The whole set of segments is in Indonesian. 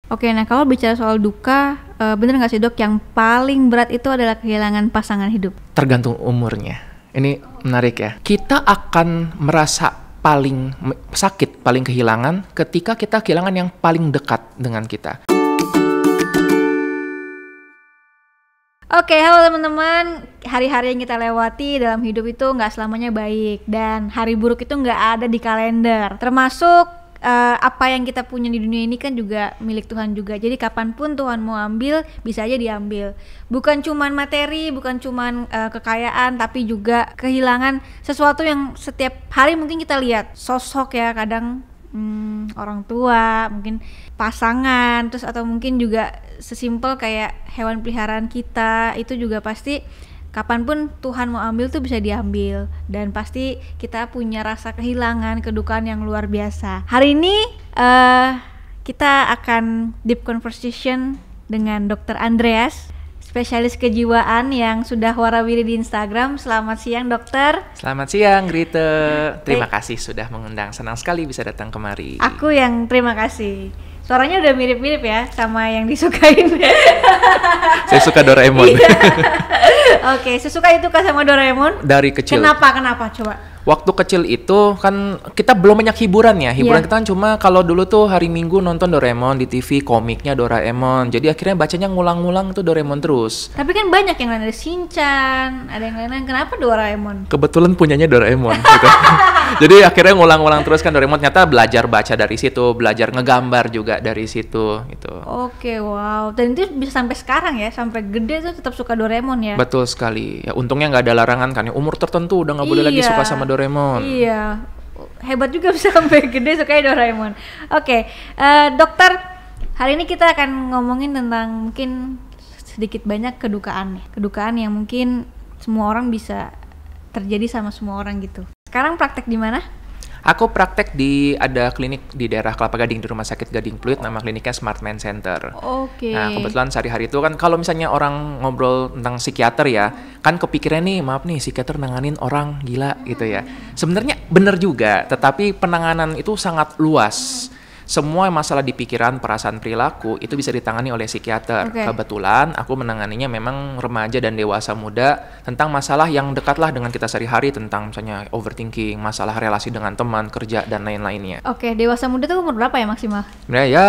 Oke, nah kalau bicara soal duka, bener nggak sih dok, yang paling berat itu adalah kehilangan pasangan hidup? Tergantung umurnya. Ini menarik ya. Kita akan merasa paling sakit, paling kehilangan ketika kita kehilangan yang paling dekat dengan kita. Oke, halo teman-teman. Hari-hari yang kita lewati dalam hidup itu nggak selamanya baik, dan hari buruk itu nggak ada di kalender. Termasuk apa yang kita punya di dunia ini kan juga milik Tuhan juga. Jadi kapanpun Tuhan mau ambil, bisa aja diambil. Bukan cuman materi, bukan cuman kekayaan, tapi juga kehilangan sesuatu yang setiap hari mungkin kita lihat. Sosok ya, kadang orang tua, mungkin pasangan, terus atau mungkin juga sesimpel kayak hewan peliharaan kita, itu juga pasti kapanpun Tuhan mau ambil tuh bisa diambil, dan pasti kita punya rasa kehilangan, kedukaan yang luar biasa. Hari ini kita akan deep conversation dengan Dr. Andreas, spesialis kejiwaan yang sudah warawiri di Instagram. Selamat siang dokter. Selamat siang Grite. Terima kasih sudah mengundang. Senang sekali bisa datang kemari. Aku yang terima kasih. Suaranya udah mirip-mirip ya sama yang disukain. Saya suka Doraemon. Iya. Oke, sesuka itu kah sama Doraemon? Dari kecil. Kenapa coba? Waktu kecil itu kan kita belum banyak hiburan ya. Hiburan kita kan cuma kalau dulu tuh hari Minggu nonton Doraemon di TV, komiknya Doraemon. Jadi akhirnya bacanya ngulang-ngulang tuh Doraemon terus. Tapi kan banyak yang lain, ada Shinchan, ada yang lain. Kenapa Doraemon? Kebetulan punyanya Doraemon gitu. Jadi akhirnya ngulang-ngulang terus kan Doraemon. Ternyata belajar baca dari situ, belajar ngegambar juga dari situ gitu. Oke, wow. Dan itu bisa sampai sekarang ya, sampai gede tuh tetap suka Doraemon ya? Betul sekali. Ya untungnya nggak ada larangan kan ya. Umur tertentu udah nggak boleh lagi suka sama Doraemon. Iya, hebat juga bisa sampai gede sukanya Doraemon. Oke, dokter, hari ini kita akan ngomongin tentang mungkin sedikit banyak kedukaan yang mungkin semua orang bisa terjadi sama semua orang gitu. Sekarang praktek di mana? Aku praktek di ada klinik di daerah Kelapa Gading di Rumah Sakit Gading Pluit, nama kliniknya Smart Man Center. Oke. Nah, kebetulan sehari-hari itu kan kalau misalnya orang ngobrol tentang psikiater ya, kan kepikiran nih, maaf nih, psikiater nanganin orang gila gitu ya. Sebenarnya benar juga, tetapi penanganan itu sangat luas. Semua masalah di pikiran, perasaan, perilaku itu bisa ditangani oleh psikiater. Kebetulan aku menanganinya memang remaja dan dewasa muda tentang masalah yang dekatlah dengan kita sehari-hari, tentang misalnya overthinking, masalah relasi dengan teman, kerja, dan lain-lainnya. Oke, dewasa muda tuh umur berapa ya maksimal? Sebenarnya ya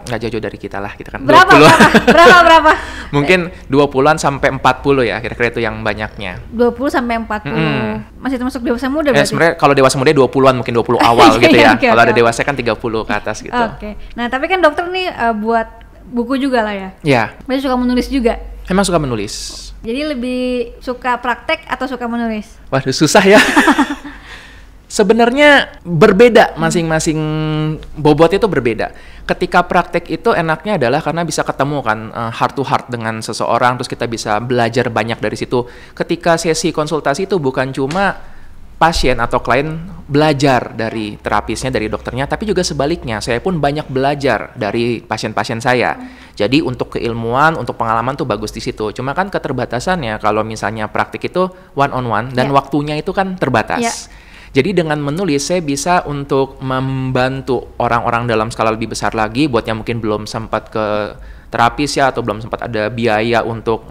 nggak jauh-jauh dari kita lah, kita kan Berapa? Mungkin 20-an sampai 40 ya, kira-kira itu yang banyaknya. 20 sampai 40. Masih termasuk dewasa muda berarti? Sebenarnya kalau dewasa muda 20-an, mungkin 20 awal gitu ya. Kalau ada dewasa kan 30 ke atas gitu. Oke. Nah, tapi kan dokter nih buat buku juga lah ya? Iya. Masih suka menulis juga? Emang suka menulis. Jadi lebih suka praktek atau suka menulis? Waduh, susah ya. Sebenarnya berbeda, masing-masing bobotnya itu berbeda. Ketika praktek itu enaknya adalah karena bisa ketemu kan heart to heart dengan seseorang, terus kita bisa belajar banyak dari situ. Ketika sesi konsultasi itu bukan cuma pasien atau klien belajar dari terapisnya, dari dokternya, tapi juga sebaliknya, saya pun banyak belajar dari pasien-pasien saya. Jadi untuk keilmuan, untuk pengalaman tuh bagus di situ. Cuma kan keterbatasannya kalau misalnya praktik itu one on one dan waktunya itu kan terbatas. Jadi dengan menulis saya bisa untuk membantu orang-orang dalam skala lebih besar lagi, buat yang mungkin belum sempat ke terapis ya, atau belum sempat ada biaya untuk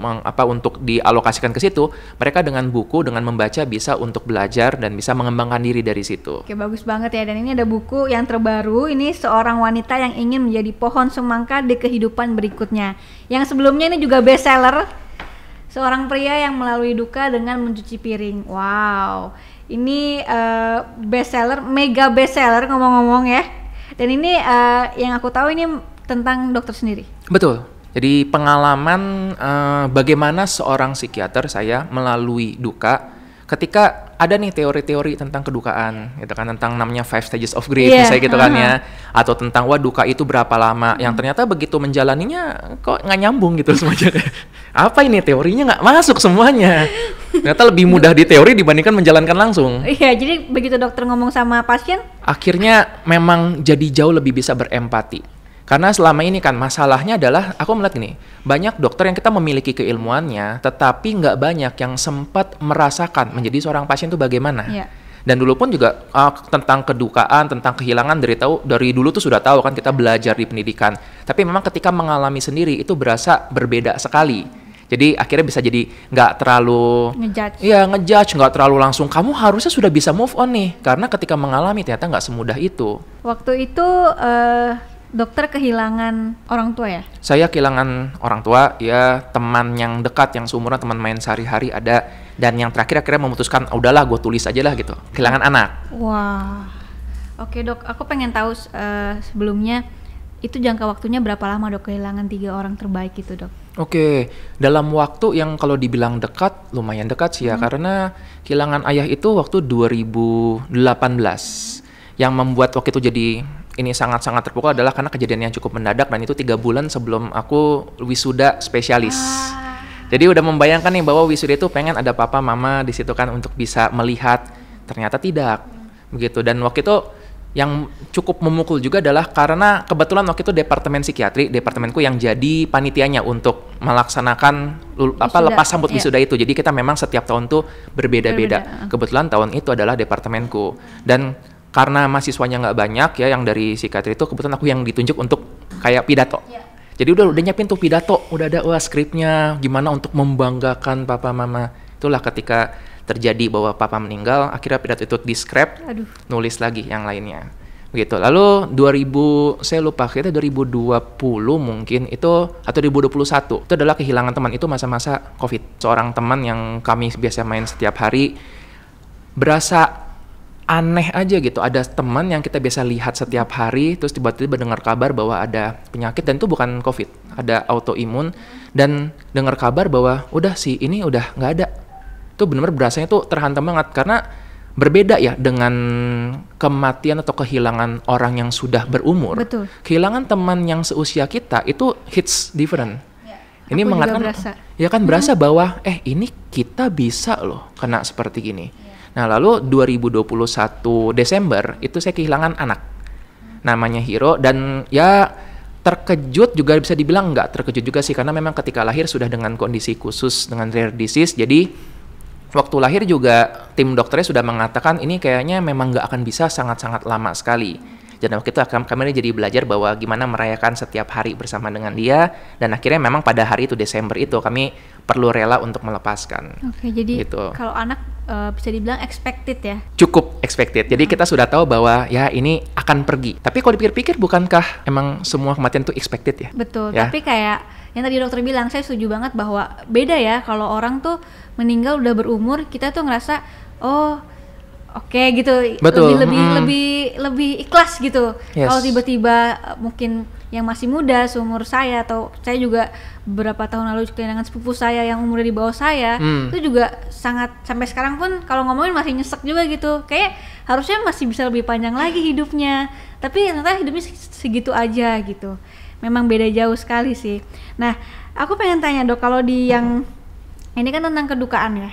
untuk dialokasikan ke situ, mereka dengan buku, dengan membaca bisa untuk belajar dan bisa mengembangkan diri dari situ. Oke, bagus banget ya. Dan ini ada buku yang terbaru, ini seorang wanita yang ingin menjadi pohon semangka di kehidupan berikutnya. Yang sebelumnya ini juga bestseller, seorang pria yang melalui duka dengan mencuci piring. Wow, ini bestseller, mega bestseller ngomong-ngomong ya. Dan ini yang aku tahu ini tentang dokter sendiri. Betul. Jadi pengalaman bagaimana seorang psikiater saya melalui duka ketika ada nih teori-teori tentang kedukaan, gitu kan, tentang namanya 5 stages of grief, misalnya gitu kan ya, atau tentang duka itu berapa lama, yang ternyata begitu menjalaninya kok nggak nyambung gitu semuanya. Apa ini teorinya nggak masuk semuanya. Ternyata lebih mudah di teori dibandingkan menjalankan langsung. Iya, jadi begitu dokter ngomong sama pasien, akhirnya memang jadi jauh lebih bisa berempati. Karena selama ini kan masalahnya adalah, aku melihat gini, banyak dokter yang kita memiliki keilmuannya, tetapi nggak banyak yang sempat merasakan menjadi seorang pasien itu bagaimana. Dan dulu pun juga tentang kedukaan, tentang kehilangan dari dulu tuh sudah tahu kan, kita belajar di pendidikan. Tapi memang ketika mengalami sendiri itu berasa berbeda sekali. Jadi akhirnya bisa jadi nggak terlalu ngejudge, nggak terlalu langsung kamu harusnya sudah bisa move on nih. Karena ketika mengalami ternyata nggak semudah itu. Waktu itu dokter kehilangan orang tua ya? Saya kehilangan orang tua, ya teman yang dekat, yang seumuran, teman main sehari-hari ada. Dan yang terakhir akhirnya memutuskan, udahlah gue tulis aja lah gitu. Kehilangan anak. Wah. Oke dok, aku pengen tahu sebelumnya itu jangka waktunya berapa lama dok kehilangan 3 orang terbaik itu dok? Oke, dalam waktu yang kalau dibilang dekat, lumayan dekat sih ya. Karena kehilangan ayah itu waktu 2018. Yang membuat waktu itu jadi ini sangat-sangat terpukul adalah karena kejadian yang cukup mendadak. Dan itu 3 bulan sebelum aku wisuda spesialis. Jadi udah membayangkan nih bahwa wisuda itu pengen ada papa mama di situ kan untuk bisa melihat, ternyata tidak begitu. Dan waktu itu yang cukup memukul juga adalah karena kebetulan waktu itu departemen psikiatri, departemenku yang jadi panitianya untuk melaksanakan lepas sambut wisuda itu. Jadi kita memang setiap tahun tuh berbeda-beda. Kebetulan tahun itu adalah departemenku. Dan karena mahasiswanya nggak banyak ya yang dari psikiatri itu, kebetulan aku yang ditunjuk untuk kayak pidato. Jadi udah nyiapin tuh pidato, udah ada skripnya gimana untuk membanggakan papa mama. Itulah ketika terjadi bahwa papa meninggal, akhirnya pidato itu di-scrap, nulis lagi yang lainnya. Begitu. Lalu saya lupa, kita 2020 mungkin itu atau 2021. Itu adalah kehilangan teman, itu masa-masa Covid. Seorang teman yang kami biasa main setiap hari, berasa aneh aja gitu, ada teman yang kita biasa lihat setiap hari, terus tiba-tiba dengar kabar bahwa ada penyakit, dan itu bukan COVID, ada autoimun, dan dengar kabar bahwa udah sih ini udah nggak ada. Itu benar-benar berasanya tuh terhantam banget, karena berbeda ya dengan kematian atau kehilangan orang yang sudah berumur. Betul. Kehilangan teman yang seusia kita itu hits different. Ini mengatakan, ya kan berasa bahwa ini kita bisa loh kena seperti gini. Nah lalu 2021 Desember itu saya kehilangan anak, namanya Hiro, dan ya terkejut juga bisa dibilang, nggak terkejut juga sih, karena memang ketika lahir sudah dengan kondisi khusus, dengan rare disease. Jadi waktu lahir juga tim dokternya sudah mengatakan ini kayaknya memang nggak akan bisa, sangat-sangat lama sekali. Dan waktu itu kami jadi belajar bahwa gimana merayakan setiap hari bersama dengan dia, dan akhirnya memang pada hari itu Desember itu kami perlu rela untuk melepaskan. Oke, jadi gitu. Kalau anak bisa dibilang expected ya? Cukup expected, jadi kita sudah tahu bahwa ya ini akan pergi. Tapi kalau dipikir-pikir, bukankah emang semua kematian itu expected ya? Betul, ya? Tapi kayak yang tadi dokter bilang, saya setuju banget bahwa beda ya kalau orang tuh meninggal udah berumur, kita tuh ngerasa oke gitu. Betul. Lebih ikhlas gitu. Yes. Kalau tiba-tiba mungkin yang masih muda seumur saya, atau saya juga beberapa tahun lalu kehilangan sepupu saya yang umurnya di bawah saya, itu juga sangat, sampai sekarang pun kalau ngomongin masih nyesek juga gitu. Kayak harusnya masih bisa lebih panjang lagi hidupnya, tapi ternyata hidupnya segitu aja gitu. Memang beda jauh sekali sih. Nah, aku pengen tanya dok, kalau di yang ini kan tentang kedukaan ya.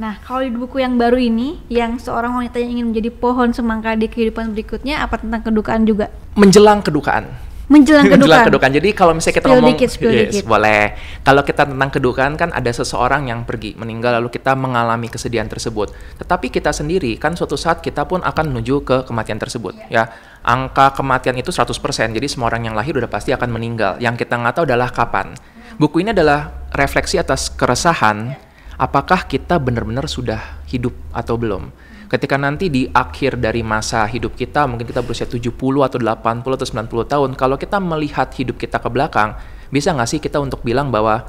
Nah, kalau di buku yang baru ini, yang seorang wanita yang ingin menjadi pohon semangka di kehidupan berikutnya, apa tentang kedukaan juga? Menjelang kedukaan. Jadi kalau misalnya kita ngomong, yes, boleh. Kalau kita tentang kedukaan kan ada seseorang yang pergi, meninggal, lalu kita mengalami kesedihan tersebut. Tetapi kita sendiri kan suatu saat kita pun akan menuju ke kematian tersebut. Ya, angka kematian itu 100%. Jadi semua orang yang lahir udah pasti akan meninggal. Yang kita nggak tahu adalah kapan. Buku ini adalah refleksi atas keresahan. Apakah kita benar-benar sudah hidup atau belum? Ketika nanti di akhir dari masa hidup kita, mungkin kita berusia 70 atau 80 atau 90 tahun, kalau kita melihat hidup kita ke belakang, bisa nggak sih kita untuk bilang bahwa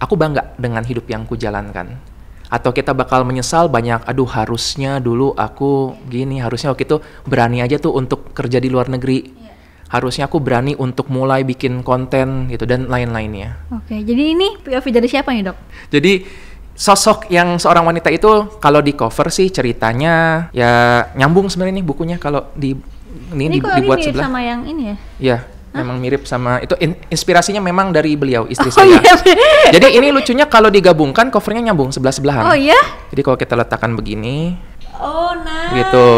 aku bangga dengan hidup yang kujalankan? Atau kita bakal menyesal banyak, aduh harusnya dulu aku gini, harusnya waktu itu berani aja tuh untuk kerja di luar negeri. Harusnya aku berani untuk mulai bikin konten gitu, dan lain-lainnya. Oke, jadi ini POV dari siapa nih dok? Jadi sosok yang seorang wanita itu kalau di cover sih ceritanya ya nyambung sebenarnya nih bukunya, kalau dibuat sebelah. Sama yang ini ya? Iya, memang mirip sama itu, inspirasinya memang dari beliau, istri saya. Iya. Jadi ini lucunya kalau digabungkan covernya nyambung sebelah-sebelahan. Oh iya? Jadi kalau kita letakkan begini. Oh nice. Gitu.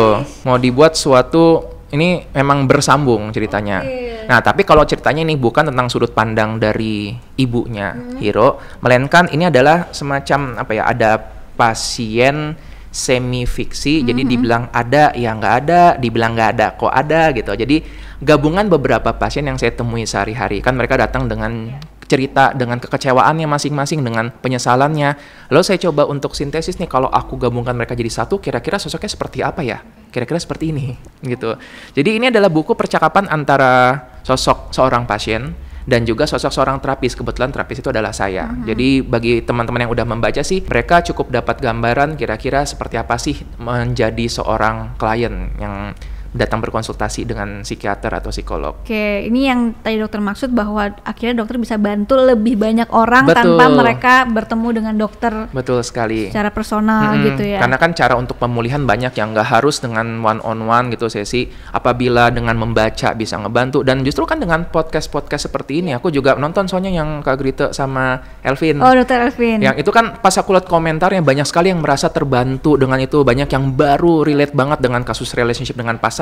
Mau dibuat suatu, ini memang bersambung ceritanya. Okay. Nah, tapi kalau ceritanya ini bukan tentang sudut pandang dari ibunya Hiro, melainkan ini adalah semacam ada pasien semi fiksi, jadi dibilang ada ya nggak ada, dibilang nggak ada kok ada gitu. Jadi gabungan beberapa pasien yang saya temui sehari-hari, kan mereka datang dengan cerita, dengan kekecewaannya masing-masing, dengan penyesalannya. Lalu saya coba untuk sintesis nih, kalau aku gabungkan mereka jadi satu, kira-kira sosoknya seperti apa ya? Kira-kira seperti ini gitu. Jadi ini adalah buku percakapan antara sosok seorang pasien dan juga sosok seorang terapis. Kebetulan terapis itu adalah saya. Jadi bagi teman-teman yang udah membaca sih, mereka cukup dapat gambaran kira-kira seperti apa sih menjadi seorang klien yang datang berkonsultasi dengan psikiater atau psikolog. Oke, ini yang tadi dokter maksud bahwa akhirnya dokter bisa bantu lebih banyak orang Betul. tanpa mereka bertemu dengan dokter Betul sekali. secara personal gitu ya. Karena kan cara untuk pemulihan banyak yang nggak harus dengan one on one gitu sesi. Apabila dengan membaca bisa ngebantu, dan justru kan dengan podcast seperti ini, aku juga nonton soalnya yang Kak Grite sama Elvin. Oh, dokter Elvin. Yang itu kan pas aku lihat komentarnya banyak sekali yang merasa terbantu dengan itu, banyak yang baru relate banget dengan kasus relationship dengan pasangan.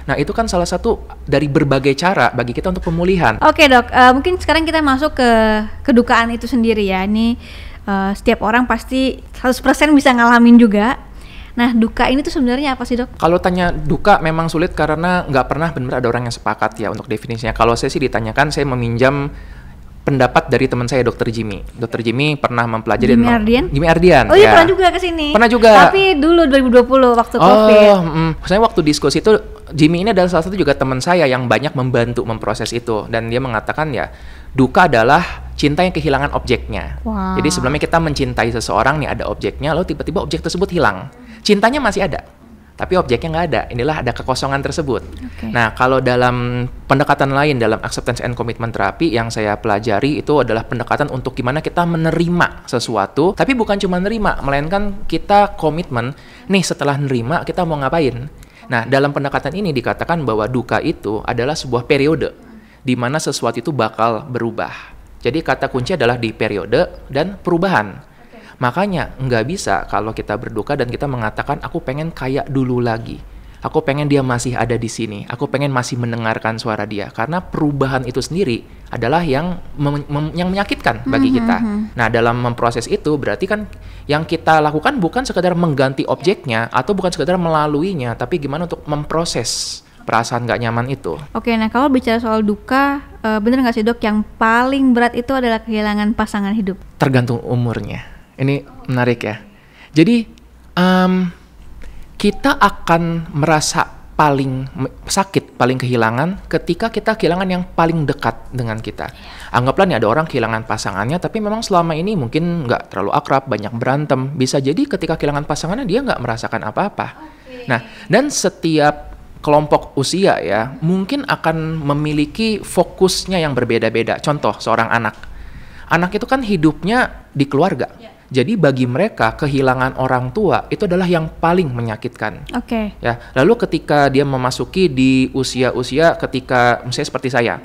Nah itu kan salah satu dari berbagai cara bagi kita untuk pemulihan. Oke dok, mungkin sekarang kita masuk ke kedukaan itu sendiri ya. Ini setiap orang pasti 100% bisa ngalamin juga. Nah duka ini tuh sebenarnya apa sih dok? Kalau tanya duka memang sulit karena nggak pernah benar-benar ada orang yang sepakat ya untuk definisinya. Kalau saya sih ditanyakan, saya meminjam pendapat dari teman saya Dr. Jimmy. Dr. Jimmy pernah mempelajari Jimmy Ardian. Oh iya, pernah juga ke sini. Pernah juga. Tapi dulu 2020 waktu Covid. Saya waktu diskusi itu, Jimmy ini adalah salah satu juga teman saya yang banyak membantu memproses itu, dan dia mengatakan ya, duka adalah cinta yang kehilangan objeknya. Wow. Jadi sebelumnya kita mencintai seseorang nih, ada objeknya, lalu tiba-tiba objek tersebut hilang. Cintanya masih ada, tapi objeknya nggak ada. Inilah ada kekosongan tersebut. Okay. Nah, kalau dalam pendekatan lain, dalam acceptance and commitment terapi yang saya pelajari, itu adalah pendekatan untuk gimana kita menerima sesuatu, tapi bukan cuma menerima, melainkan kita komitmen, nih setelah nerima kita mau ngapain. Nah, dalam pendekatan ini dikatakan bahwa duka itu adalah sebuah periode di mana sesuatu itu bakal berubah. Jadi kata kunci adalah di periode dan perubahan. Makanya nggak bisa kalau kita berduka dan kita mengatakan aku pengen kayak dulu lagi. Aku pengen dia masih ada di sini. Aku pengen masih mendengarkan suara dia. Karena perubahan itu sendiri adalah yang menyakitkan bagi kita. Nah, dalam memproses itu berarti kan yang kita lakukan bukan sekadar mengganti objeknya atau bukan sekadar melaluinya, tapi gimana untuk memproses perasaan nggak nyaman itu. Oke, nah kalau bicara soal duka, bener nggak sih dok, yang paling berat itu adalah kehilangan pasangan hidup? Tergantung umurnya. Ini menarik ya. Jadi kita akan merasa paling sakit, paling kehilangan ketika kita kehilangan yang paling dekat dengan kita. Anggaplah nih ada orang kehilangan pasangannya, tapi memang selama ini mungkin nggak terlalu akrab, banyak berantem. Bisa jadi ketika kehilangan pasangannya dia nggak merasakan apa-apa. Nah, dan setiap kelompok usia ya mungkin akan memiliki fokusnya yang berbeda-beda. Contoh, seorang anak. Anak itu kan hidupnya di keluarga. Jadi bagi mereka kehilangan orang tua itu adalah yang paling menyakitkan. Oke. Ya, lalu ketika dia memasuki di usia-usia ketika misalnya seperti saya,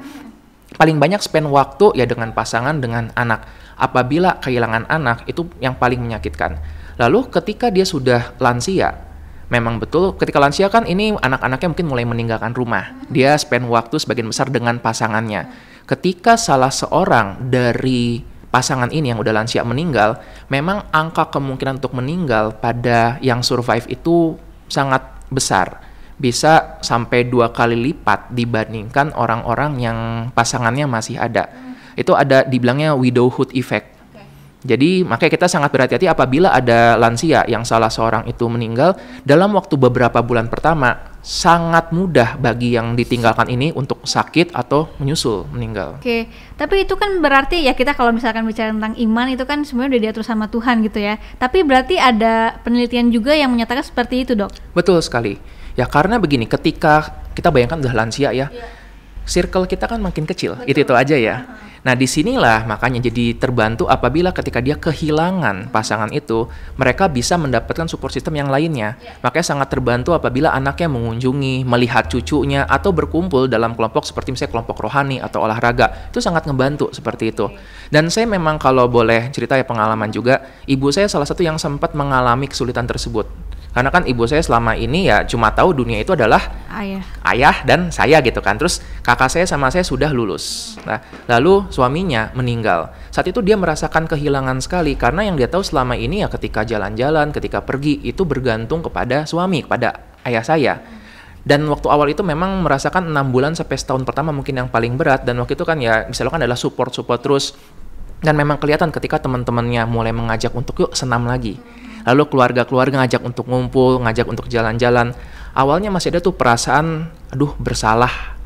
paling banyak spend waktu ya dengan pasangan, dengan anak. Apabila kehilangan anak itu yang paling menyakitkan. Lalu ketika dia sudah lansia, memang betul ketika lansia kan ini anak-anaknya mungkin mulai meninggalkan rumah. Dia spend waktu sebagian besar dengan pasangannya. Ketika salah seorang dari pasangan ini yang udah lansia meninggal, memang angka kemungkinan untuk meninggal pada yang survive itu sangat besar. Bisa sampai 2 kali lipat dibandingkan orang-orang yang pasangannya masih ada. Itu ada dibilangnya widowhood effect. Jadi makanya kita sangat berhati-hati apabila ada lansia yang salah seorang itu meninggal, dalam waktu beberapa bulan pertama sangat mudah bagi yang ditinggalkan ini untuk sakit atau menyusul meninggal. Oke, tapi itu kan berarti ya kita kalau misalkan bicara tentang iman itu kan sebenarnya udah diatur sama Tuhan gitu ya. Tapi berarti ada penelitian juga yang menyatakan seperti itu dok? Betul sekali. Ya karena begini, ketika kita bayangkan udah lansia ya, circle kita kan makin kecil, itu aja ya. Nah disinilah makanya jadi terbantu apabila ketika dia kehilangan pasangan itu, mereka bisa mendapatkan support system yang lainnya. Makanya sangat terbantu apabila anaknya mengunjungi, melihat cucunya, atau berkumpul dalam kelompok seperti misalnya kelompok rohani atau olahraga. Itu sangat ngebantu seperti itu. Dan saya memang kalau boleh cerita ya pengalaman juga, ibu saya salah satu yang sempat mengalami kesulitan tersebut. Karena kan ibu saya selama ini ya cuma tahu dunia itu adalah ayah dan saya gitu kan. Terus kakak saya sama saya sudah lulus. Nah, lalu suaminya meninggal. Saat itu dia merasakan kehilangan sekali karena yang dia tahu selama ini ya ketika jalan-jalan, ketika pergi itu bergantung kepada suami, kepada ayah saya. Dan waktu awal itu memang merasakan 6 bulan sampai setahun pertama mungkin yang paling berat, dan waktu itu kan ya misalnya kan adalah support terus, dan memang kelihatan ketika teman-temannya mulai mengajak untuk yuk senam lagi. Lalu keluarga-keluarga ngajak untuk ngumpul, ngajak untuk jalan-jalan. Awalnya masih ada tuh perasaan, aduh bersalah.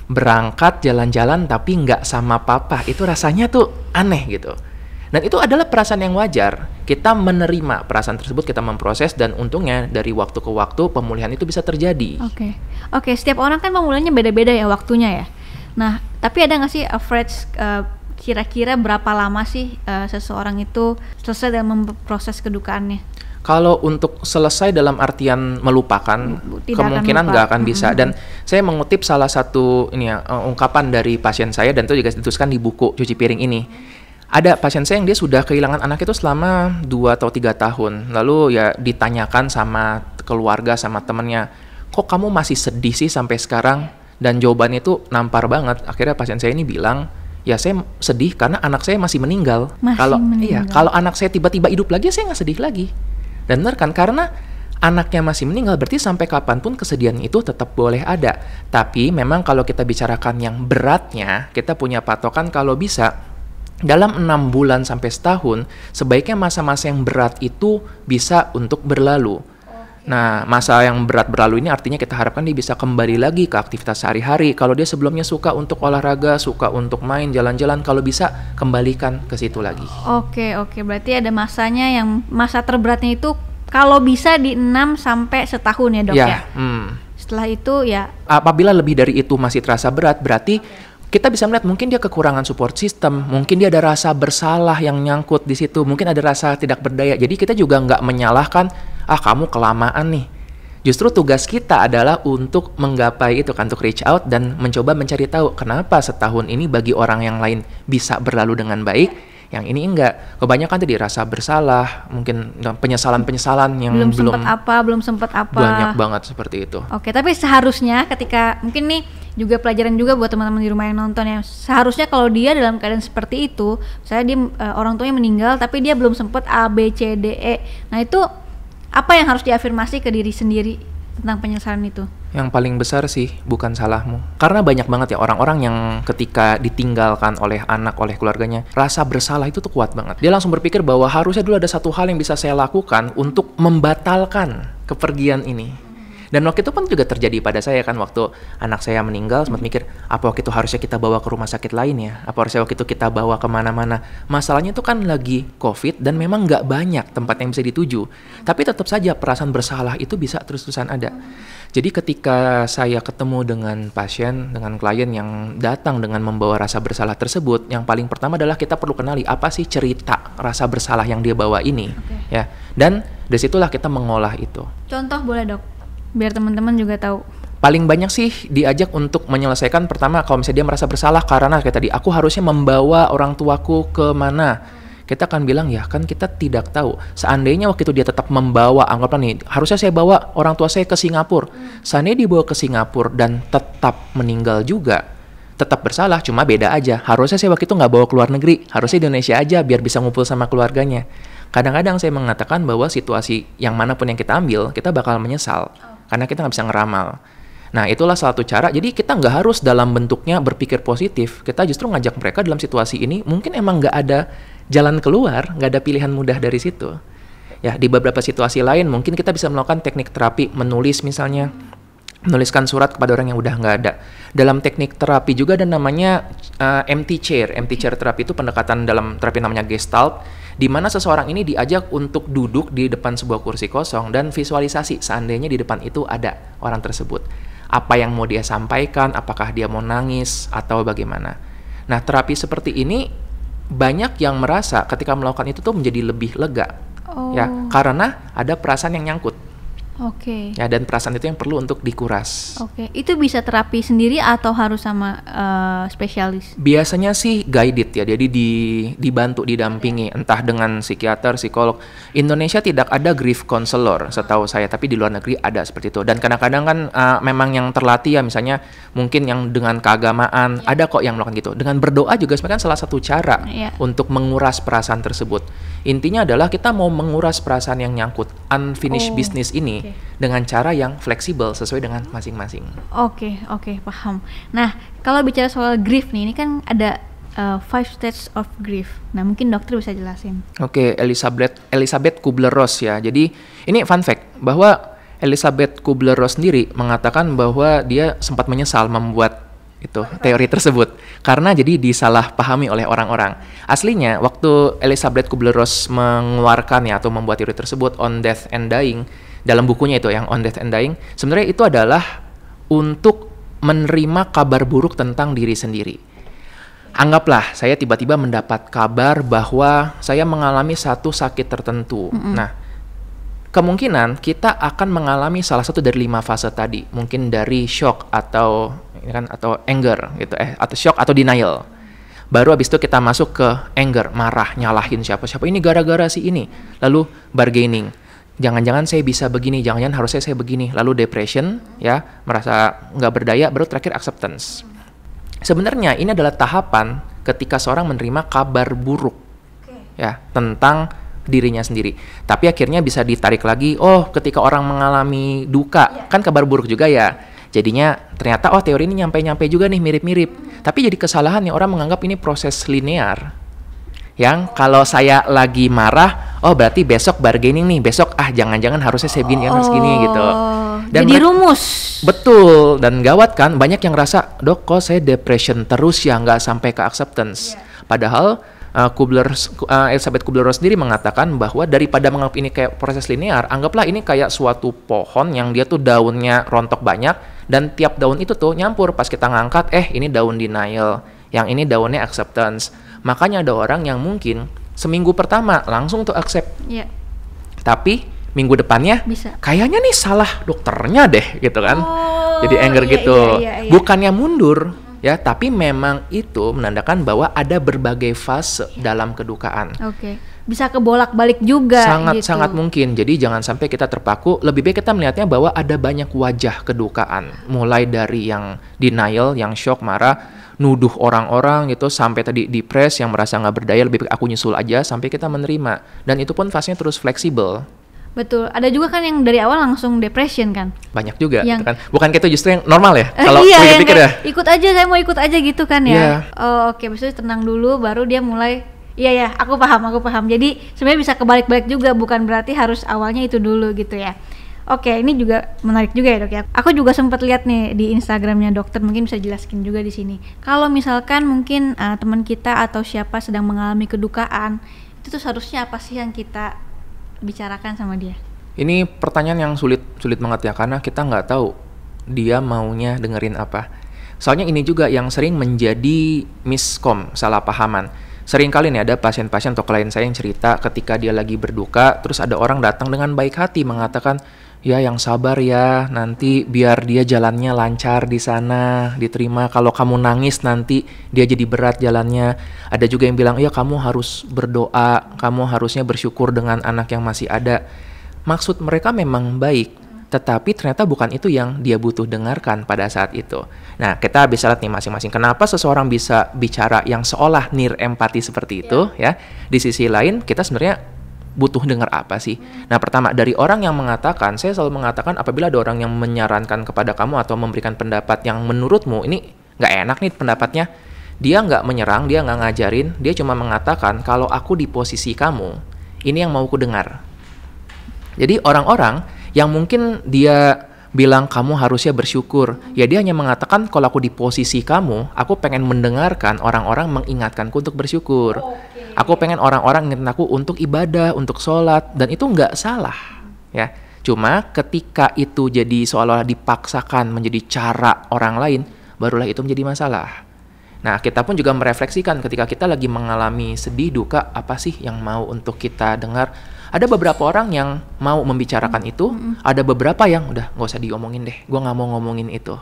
Berangkat jalan-jalan tapi nggak sama papa, itu rasanya tuh aneh gitu. Dan itu adalah perasaan yang wajar. Kita menerima perasaan tersebut, kita memproses, dan untungnya dari waktu ke waktu pemulihan itu bisa terjadi. Oke, setiap orang kan pemulihannya beda-beda ya waktunya ya. Nah, tapi ada nggak sih average kira-kira berapa lama sih seseorang itu selesai dalam memproses kedukaannya? Kalau untuk selesai dalam artian melupakan, kemungkinan nggak akan bisa. Dan saya mengutip salah satu ungkapan dari pasien saya, dan itu juga dituliskan di buku Cuci Piring ini. Ada pasien saya yang dia sudah kehilangan anak itu selama 2 atau 3 tahun. Lalu ya ditanyakan sama keluarga, sama temennya, kok kamu masih sedih sih sampai sekarang? Dan jawabannya itu nampar banget. Akhirnya pasien saya ini bilang, ya saya sedih karena anak saya masih meninggal. Kalau anak saya tiba-tiba hidup lagi, saya nggak sedih lagi. Dan benar kan, karena anaknya masih meninggal, berarti sampai kapanpun kesedihan itu tetap boleh ada. Tapi memang kalau kita bicarakan yang beratnya, kita punya patokan kalau bisa dalam 6 bulan sampai setahun, sebaiknya masa-masa yang berat itu bisa untuk berlalu. Nah, masa yang berat berlalu ini artinya kita harapkan dia bisa kembali lagi ke aktivitas sehari-hari. Kalau dia sebelumnya suka untuk olahraga, suka untuk main, jalan-jalan, kalau bisa kembalikan ke situ lagi. Oke, berarti ada masanya yang masa terberatnya itu kalau bisa di 6 sampai setahun ya dok ya? Setelah itu ya... Apabila lebih dari itu masih terasa berat, berarti kita bisa melihat mungkin dia kekurangan support system, mungkin dia ada rasa bersalah yang nyangkut di situ, mungkin ada rasa tidak berdaya. Jadi kita juga nggak menyalahkan, kamu kelamaan nih. Justru tugas kita adalah untuk menggapai itu kan, untuk reach out dan mencoba mencari tahu kenapa setahun ini bagi orang yang lain bisa berlalu dengan baik, yang ini enggak. Kebanyakan tadi rasa bersalah, mungkin penyesalan-penyesalan yang belum sempat apa. Banyak banget seperti itu. Oke, tapi seharusnya ketika mungkin nih juga pelajaran juga buat teman-teman di rumah yang nonton ya. Seharusnya kalau dia dalam keadaan seperti itu, misalnya dia orang tuanya meninggal tapi dia belum sempat A, B, C, D, E. Nah, itu apa yang harus diafirmasi ke diri sendiri tentang penyesalan itu? Yang paling besar sih bukan salahmu. Karena banyak banget ya orang-orang yang ketika ditinggalkan oleh anak, oleh keluarganya, rasa bersalah itu tuh kuat banget. Dia langsung berpikir bahwa harusnya dulu ada satu hal yang bisa saya lakukan untuk membatalkan kepergian ini. Dan waktu itu pun juga terjadi pada saya kan, waktu anak saya meninggal sempat mikir, apa waktu itu harusnya kita bawa ke rumah sakit lain ya? Apa harusnya waktu itu kita bawa kemana-mana? Masalahnya itu kan lagi COVID dan memang nggak banyak tempat yang bisa dituju. Tapi tetap saja perasaan bersalah itu bisa terus-terusan ada. Jadi ketika saya ketemu dengan pasien, dengan klien yang datang dengan membawa rasa bersalah tersebut, yang paling pertama adalah kita perlu kenali apa sih cerita rasa bersalah yang dia bawa ini. Ya. Dan disitulah kita mengolah itu. Contoh boleh dok? Biar teman-teman juga tahu. Paling banyak sih diajak untuk menyelesaikan, pertama kalau misalnya dia merasa bersalah karena kayak tadi, aku harusnya membawa orang tuaku ke mana. Kita akan bilang ya kan kita tidak tahu. Seandainya waktu itu dia tetap membawa, anggaplah nih, harusnya saya bawa orang tua saya ke Singapura. Seandainya dibawa ke Singapura dan tetap meninggal juga, tetap bersalah, cuma beda aja. Harusnya saya waktu itu nggak bawa ke luar negeri, harusnya di Indonesia aja biar bisa ngumpul sama keluarganya. Kadang-kadang saya mengatakan bahwa situasi yang manapun yang kita ambil, kita bakal menyesal. Karena kita nggak bisa ngeramal. Nah, itulah satu cara. Jadi kita nggak harus dalam bentuknya berpikir positif. Kita justru ngajak mereka dalam situasi ini, mungkin emang nggak ada jalan keluar, nggak ada pilihan mudah dari situ. Ya, di beberapa situasi lain mungkin kita bisa melakukan teknik terapi, menulis misalnya, menuliskan surat kepada orang yang udah nggak ada. Dalam teknik terapi juga ada namanya empty chair. Empty chair terapi itu pendekatan dalam terapi namanya Gestalt, di mana seseorang ini diajak untuk duduk di depan sebuah kursi kosong dan visualisasi seandainya di depan itu ada orang tersebut. Apa yang mau dia sampaikan, apakah dia mau nangis atau bagaimana. Nah, terapi seperti ini banyak yang merasa ketika melakukan itu tuh menjadi lebih lega. Ya, karena ada perasaan yang nyangkut. Oke. Ya, dan perasaan itu yang perlu untuk dikuras. Oke, itu bisa terapi sendiri atau harus sama spesialis? Biasanya sih guided ya, jadi dibantu, didampingi, entah dengan psikiater, psikolog. Indonesia tidak ada grief counselor setahu saya, tapi di luar negeri ada seperti itu. Dan kadang-kadang kan memang yang terlatih ya, misalnya mungkin yang dengan keagamaan, ada kok yang melakukan gitu. Dengan berdoa juga sebenarnya kan salah satu cara untuk menguras perasaan tersebut. Intinya adalah kita mau menguras perasaan yang nyangkut unfinished business ini dengan cara yang fleksibel sesuai dengan masing-masing. Oke, paham. Nah, kalau bicara soal grief nih, ini kan ada 5 stages of grief. Nah, mungkin dokter bisa jelasin. Oke, Elizabeth Kubler-Ross ya. Jadi ini fun fact bahwa Elizabeth Kubler-Ross sendiri mengatakan bahwa dia sempat menyesal membuat itu teori tersebut karena jadi disalahpahami oleh orang-orang. Aslinya waktu Elizabeth Kubler-Ross mengeluarkan ya atau membuat teori tersebut On Death and Dying, dalam bukunya itu yang On Death and Dying, sebenarnya itu adalah untuk menerima kabar buruk tentang diri sendiri. Anggaplah saya tiba-tiba mendapat kabar bahwa saya mengalami satu sakit tertentu. Nah, kemungkinan kita akan mengalami salah satu dari 5 fase tadi, mungkin dari shock atau anger gitu, atau shock atau denial. Baru habis itu kita masuk ke anger, marah, nyalahin siapa-siapa, ini gara-gara si ini. Lalu bargaining, jangan-jangan saya bisa begini, jangan-jangan harusnya saya begini. Lalu depression, ya, merasa nggak berdaya. Baru terakhir acceptance. Sebenarnya ini adalah tahapan ketika seorang menerima kabar buruk, ya, tentang dirinya sendiri. Tapi akhirnya bisa ditarik lagi, oh ketika orang mengalami duka, kan kabar buruk juga ya. Jadinya ternyata teori ini nyampe-nyampe juga nih, mirip-mirip. Tapi jadi kesalahan nih, orang menganggap ini proses linear. Yang kalau saya lagi marah, berarti besok bargaining nih, besok jangan-jangan harusnya saya begini, harus gini gitu. Dan jadi rumus. Betul, dan gawat kan, banyak yang rasa, dok kok saya depression terus ya, nggak sampai ke acceptance. Padahal Elizabeth Kubler-Ross sendiri mengatakan bahwa daripada menganggap ini kayak proses linear, anggaplah ini kayak suatu pohon yang dia tuh daunnya rontok banyak, dan tiap daun itu tuh nyampur. Pas kita ngangkat, ini daun denial, yang ini daunnya acceptance. Makanya ada orang yang mungkin seminggu pertama langsung tuh accept, tapi minggu depannya kayaknya nih salah dokternya deh gitu kan. Jadi anger gitu. Bukannya mundur ya, tapi memang itu menandakan bahwa ada berbagai fase dalam kedukaan. Bisa kebolak-balik juga. Sangat mungkin. Jadi jangan sampai kita terpaku. Lebih baik kita melihatnya bahwa ada banyak wajah kedukaan. Mulai dari yang denial, yang shock, marah, nuduh orang-orang gitu, sampai tadi depres, yang merasa nggak berdaya, lebih baik aku nyusul aja, sampai kita menerima. Dan itu pun fasenya terus fleksibel. Betul. Ada juga kan yang dari awal langsung depression kan? Banyak juga, gitu kan? Bukan itu justru yang normal ya? Kalau pikir-pikir ya? Ikut aja, saya mau ikut aja gitu kan ya? Oke, maksudnya tenang dulu, baru dia mulai. Iya, aku paham. Jadi sebenarnya bisa kebalik-balik juga, bukan berarti harus awalnya itu dulu gitu ya. Oke, ini juga menarik juga ya dok ya. Aku juga sempat lihat nih di Instagramnya dokter, mungkin bisa jelaskan juga di sini. Kalau misalkan mungkin teman kita atau siapa sedang mengalami kedukaan, itu tuh seharusnya apa sih yang kita bicarakan sama dia? Ini pertanyaan yang sulit banget ya, karena kita nggak tahu dia maunya dengerin apa. Soalnya ini juga yang sering menjadi miskom, salah pahaman. Sering kali nih ada pasien-pasien atau klien saya yang cerita ketika dia lagi berduka, terus ada orang datang dengan baik hati mengatakan, ya yang sabar ya, nanti biar dia jalannya lancar di sana, diterima. Kalau kamu nangis nanti dia jadi berat jalannya. Ada juga yang bilang, ya kamu harus berdoa, kamu harusnya bersyukur dengan anak yang masih ada. Maksud mereka memang baik, tetapi ternyata bukan itu yang dia butuh dengarkan pada saat itu. Nah, kita bisa lihat nih masing-masing kenapa seseorang bisa bicara yang seolah near empati seperti itu ya. Di sisi lain kita sebenarnya butuh dengar apa sih? Nah, pertama dari orang yang mengatakan, saya selalu mengatakan apabila ada orang yang menyarankan kepada kamu atau memberikan pendapat yang menurutmu ini nggak enak nih pendapatnya, dia nggak menyerang, dia nggak ngajarin, dia cuma mengatakan kalau aku di posisi kamu, ini yang mau ku dengar. Jadi orang-orang yang mungkin dia bilang kamu harusnya bersyukur, ya dia hanya mengatakan kalau aku di posisi kamu, aku pengen mendengarkan orang-orang mengingatkanku untuk bersyukur. Aku pengen orang-orang ingetin aku untuk ibadah, untuk sholat, dan itu nggak salah, ya. Cuma ketika itu jadi seolah-olah dipaksakan menjadi cara orang lain, barulah itu menjadi masalah. Nah, kita pun juga merefleksikan ketika kita lagi mengalami sedih, duka, apa sih yang mau untuk kita dengar. Ada beberapa orang yang mau membicarakan itu, ada beberapa yang udah nggak usah diomongin deh, gue nggak mau ngomongin itu.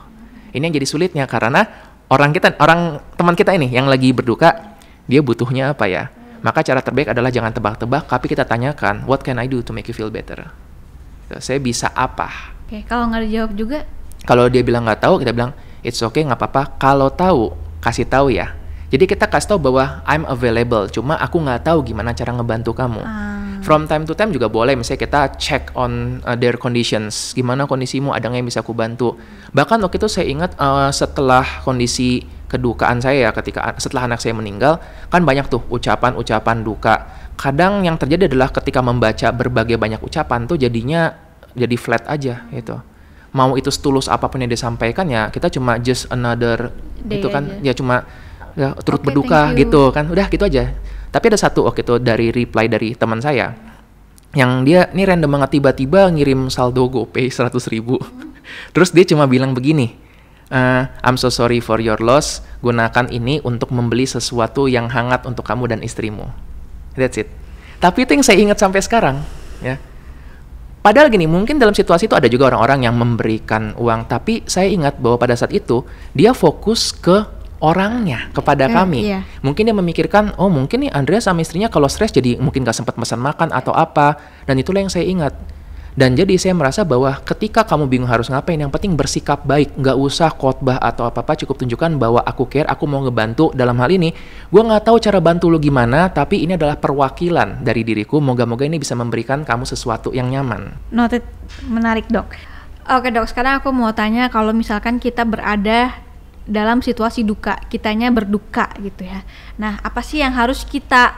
Ini yang jadi sulitnya karena teman kita ini yang lagi berduka, dia butuhnya apa ya? Maka cara terbaik adalah jangan tebak-tebak, tapi kita tanyakan, what can I do to make you feel better? Saya bisa apa? Oke, kalau nggak dijawab juga? Kalau dia bilang nggak tahu, kita bilang, it's okay, nggak apa-apa. Kalau tahu, kasih tahu ya. Jadi kita kasih tahu bahwa I'm available, cuma aku nggak tahu gimana cara ngebantu kamu. From time to time juga boleh, misalnya kita check on their conditions, gimana kondisimu, ada nggak yang bisa aku bantu. Bahkan waktu itu saya ingat setelah kondisi kedukaan saya ya, setelah anak saya meninggal, kan banyak tuh ucapan-ucapan duka. Kadang yang terjadi adalah ketika membaca berbagai banyak ucapan tuh jadinya jadi flat aja gitu. Mau itu setulus apapun yang disampaikan ya, kita cuma just another day itu kan aja. Ya cuma ya, turut berduka gitu kan, udah gitu aja. Tapi ada satu waktu itu dari reply dari teman saya yang dia ini random banget, tiba-tiba ngirim saldo GoPay 100.000. Terus dia cuma bilang begini, I'm so sorry for your loss, gunakan ini untuk membeli sesuatu yang hangat untuk kamu dan istrimu. That's it. Tapi itu yang saya ingat sampai sekarang ya. Padahal gini, mungkin dalam situasi itu ada juga orang-orang yang memberikan uang, tapi saya ingat bahwa pada saat itu dia fokus ke orangnya, kepada kami. Iya. Mungkin dia memikirkan, oh mungkin nih Andrea sama istrinya kalau stres jadi mungkin gak sempat pesan makan atau apa, dan itulah yang saya ingat. Dan jadi saya merasa bahwa ketika kamu bingung harus ngapain, yang penting bersikap baik, nggak usah khotbah atau apa-apa, cukup tunjukkan bahwa aku care, aku mau ngebantu. Dalam hal ini, gue nggak tahu cara bantu lo gimana, tapi ini adalah perwakilan dari diriku, moga-moga ini bisa memberikan kamu sesuatu yang nyaman. Noted, menarik dok. Oke dok, sekarang aku mau tanya kalau misalkan kita berada dalam situasi duka, kitanya berduka gitu ya. Nah, apa sih yang harus kita,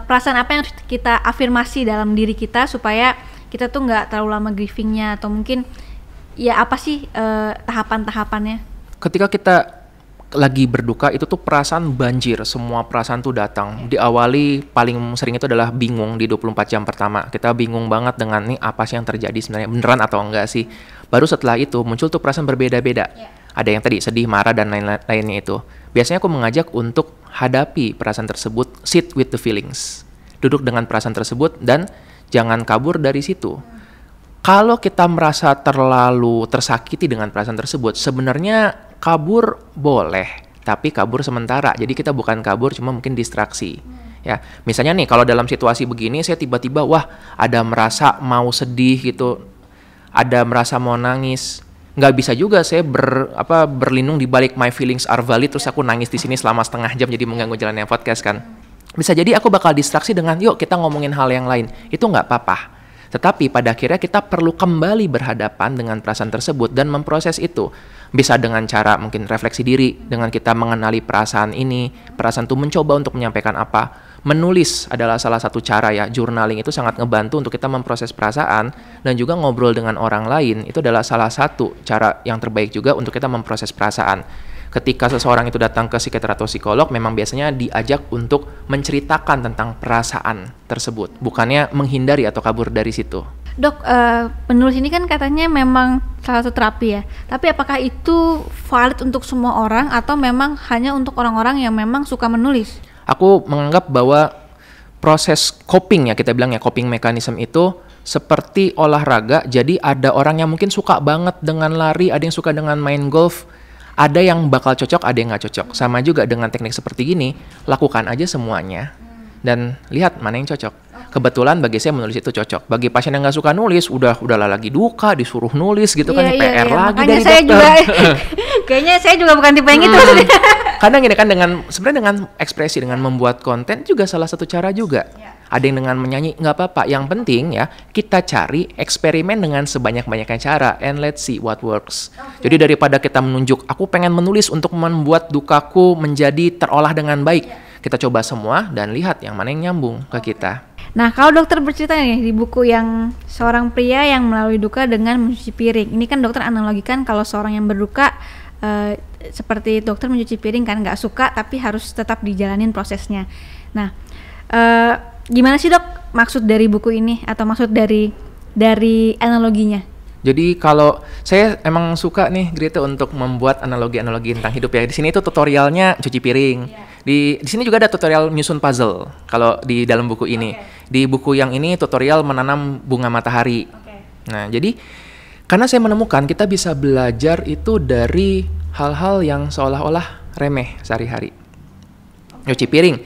perasaan apa yang harus kita afirmasi dalam diri kita supaya kita tuh nggak terlalu lama grievingnya, atau mungkin ya apa sih tahapan-tahapannya? Ketika kita lagi berduka itu tuh perasaan banjir, semua perasaan tuh datang. Diawali paling sering itu adalah bingung di 24 jam pertama. Kita bingung banget dengan nih apa sih yang terjadi sebenarnya, beneran atau enggak sih. Baru setelah itu muncul tuh perasaan berbeda-beda. Ada yang tadi sedih, marah, dan lain-lainnya itu. Biasanya aku mengajak untuk hadapi perasaan tersebut, sit with the feelings. Duduk dengan perasaan tersebut dan jangan kabur dari situ. Kalau kita merasa terlalu tersakiti dengan perasaan tersebut, sebenarnya kabur boleh, tapi kabur sementara. Jadi kita bukan kabur, cuma mungkin distraksi. Ya, misalnya nih kalau dalam situasi begini saya tiba-tiba ada merasa mau sedih gitu, ada merasa mau nangis. Nggak bisa juga saya berlindung di balik my feelings are valid terus aku nangis di sini selama setengah jam jadi mengganggu jalannya podcast kan. Bisa jadi aku bakal distraksi dengan yuk kita ngomongin hal yang lain. Itu nggak apa-apa. Tetapi pada akhirnya kita perlu kembali berhadapan dengan perasaan tersebut dan memproses itu. Bisa dengan cara mungkin refleksi diri, dengan kita mengenali perasaan ini, perasaan itu mencoba untuk menyampaikan apa. Menulis adalah salah satu cara ya, journaling itu sangat ngebantu untuk kita memproses perasaan, dan juga ngobrol dengan orang lain, itu adalah salah satu cara yang terbaik juga untuk kita memproses perasaan. Ketika seseorang itu datang ke psikiater atau psikolog, memang biasanya diajak untuk menceritakan tentang perasaan tersebut, bukannya menghindari atau kabur dari situ. Dok, penulis ini kan katanya memang salah satu terapi ya, tapi apakah itu valid untuk semua orang atau memang hanya untuk orang-orang yang memang suka menulis? Aku menganggap bahwa proses coping ya, kita bilang ya, coping mechanism itu seperti olahraga. Jadi ada orang yang mungkin suka banget dengan lari, ada yang suka dengan main golf, ada yang bakal cocok, ada yang nggak cocok. Sama juga dengan teknik seperti gini, lakukan aja semuanya dan lihat mana yang cocok. Kebetulan bagi saya menulis itu cocok. Bagi pasien yang nggak suka nulis, udahlah lagi duka, disuruh nulis gitu kan, PR lagi makanya dari saya dokter. Juga, kayaknya saya juga bukan tipe yang itu. Karena gini kan, sebenarnya dengan ekspresi, dengan membuat konten juga salah satu cara juga. Ada yang dengan menyanyi, nggak apa-apa. Yang penting ya, kita cari eksperimen dengan sebanyak-banyaknya cara, and let's see what works. Jadi daripada kita menunjuk, aku pengen menulis untuk membuat dukaku menjadi terolah dengan baik, kita coba semua dan lihat yang mana yang nyambung ke kita. Nah, kalau dokter bercerita nih di buku yang seorang pria yang melalui duka dengan mencuci piring. Ini kan dokter analogikan kalau seorang yang berduka seperti dokter mencuci piring kan, nggak suka tapi harus tetap dijalanin prosesnya. Nah, gimana sih dok maksud dari buku ini atau maksud dari analoginya? Jadi kalau saya emang suka nih Grete untuk membuat analogi-analogi tentang hidup ya. Di sini itu tutorialnya cuci piring. Di sini juga ada tutorial nyusun puzzle kalau di dalam buku ini. Di buku yang ini tutorial menanam bunga matahari. Nah, jadi karena saya menemukan kita bisa belajar itu dari hal-hal yang seolah-olah remeh sehari-hari. Nyuci piring,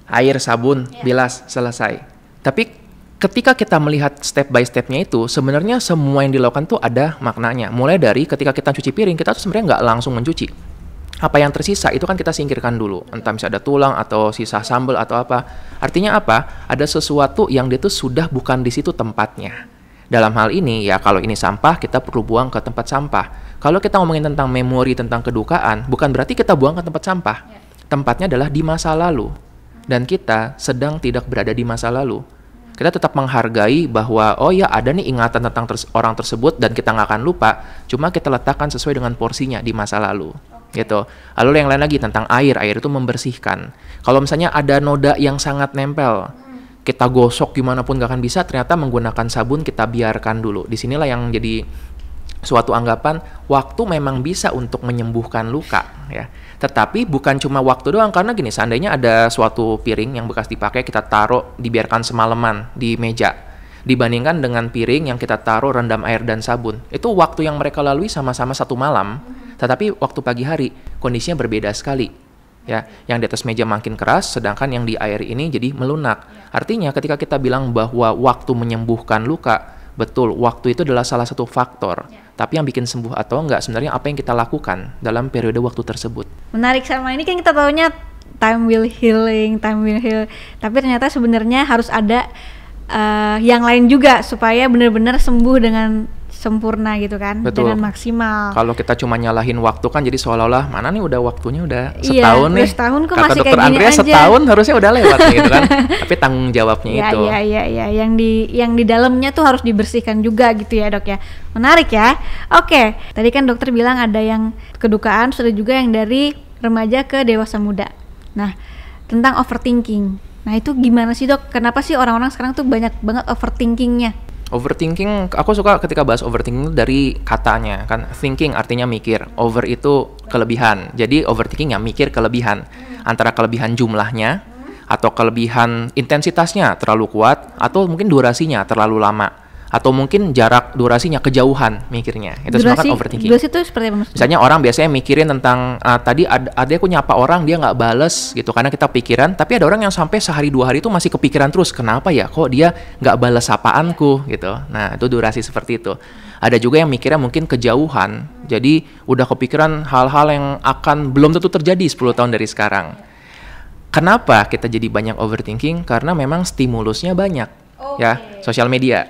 air, sabun, bilas, selesai. Tapi ketika kita melihat step by stepnya itu, sebenarnya semua yang dilakukan tuh ada maknanya. Mulai dari ketika kita cuci piring, kita tuh sebenarnya nggak langsung mencuci. Apa yang tersisa itu kan kita singkirkan dulu. Entah misalnya ada tulang atau sisa sambal atau apa. Artinya apa? Ada sesuatu yang dia tuh sudah bukan di situ tempatnya. Dalam hal ini ya kalau ini sampah kita perlu buang ke tempat sampah. Kalau kita ngomongin tentang memori, tentang kedukaan, bukan berarti kita buang ke tempat sampah. Tempatnya adalah di masa lalu. Dan kita sedang tidak berada di masa lalu. Kita tetap menghargai bahwa oh ya ada nih ingatan tentang orang tersebut dan kita nggak akan lupa, cuma kita letakkan sesuai dengan porsinya di masa lalu. Gitu. Lalu yang lain lagi tentang air itu membersihkan. Kalau misalnya ada noda yang sangat nempel, kita gosok gimana pun nggak akan bisa, ternyata menggunakan sabun kita biarkan dulu. Disinilah yang jadi suatu anggapan waktu memang bisa untuk menyembuhkan luka ya. Tetapi bukan cuma waktu doang, karena gini, seandainya ada suatu piring yang bekas dipakai kita taruh dibiarkan semalaman di meja dibandingkan dengan piring yang kita taruh rendam air dan sabun, itu waktu yang mereka lalui sama-sama 1 malam, tetapi waktu pagi hari kondisinya berbeda sekali ya. Yang di atas meja makin keras, sedangkan yang di air ini jadi melunak. Artinya ketika kita bilang bahwa waktu menyembuhkan luka, betul, waktu itu adalah salah satu faktor. Tapi yang bikin sembuh atau enggak sebenarnya apa yang kita lakukan dalam periode waktu tersebut. Menarik, sama ini kan kita taunya time will heal. Tapi ternyata sebenarnya harus ada yang lain juga supaya benar-benar sembuh dengan sempurna gitu kan. Betul. Dengan maksimal. Kalau kita cuma nyalahin waktu kan jadi seolah-olah mana nih udah waktunya udah setahun nih. Setahun kok kata masih dokter kayak gini Andrea aja. Setahun harusnya udah lewat gitu kan. Tapi tanggung jawabnya itu. Iya. Yang di dalamnya tuh harus dibersihkan juga gitu ya, Dok ya. Menarik ya. Oke, tadi kan dokter bilang ada yang kedukaan, sudah juga yang dari remaja ke dewasa muda. Nah, tentang overthinking. Nah, itu gimana sih, Dok? Kenapa sih orang-orang sekarang tuh banyak banget overthinkingnya? Overthinking, aku suka ketika bahas overthinking dari katanya kan, thinking artinya mikir, over itu kelebihan, jadi overthinking ya mikir kelebihan, antara kelebihan jumlahnya atau kelebihan intensitasnya terlalu kuat, atau mungkin durasinya terlalu lama, atau mungkin jarak durasinya kejauhan mikirnya, itu semua kan overthinking. Durasi itu seperti apa maksudnya? Misalnya orang biasanya mikirin tentang tadi ada aku nyapa orang dia nggak bales gitu karena kita pikiran, tapi ada orang yang sampai sehari 2 hari itu masih kepikiran terus, kenapa ya kok dia nggak bales sapaanku gitu. Nah itu durasi seperti itu. Ada juga yang mikirnya mungkin kejauhan, jadi udah kepikiran hal-hal yang akan belum tentu terjadi 10 tahun dari sekarang. Kenapa kita jadi banyak overthinking? Karena memang stimulusnya banyak ya, sosial media.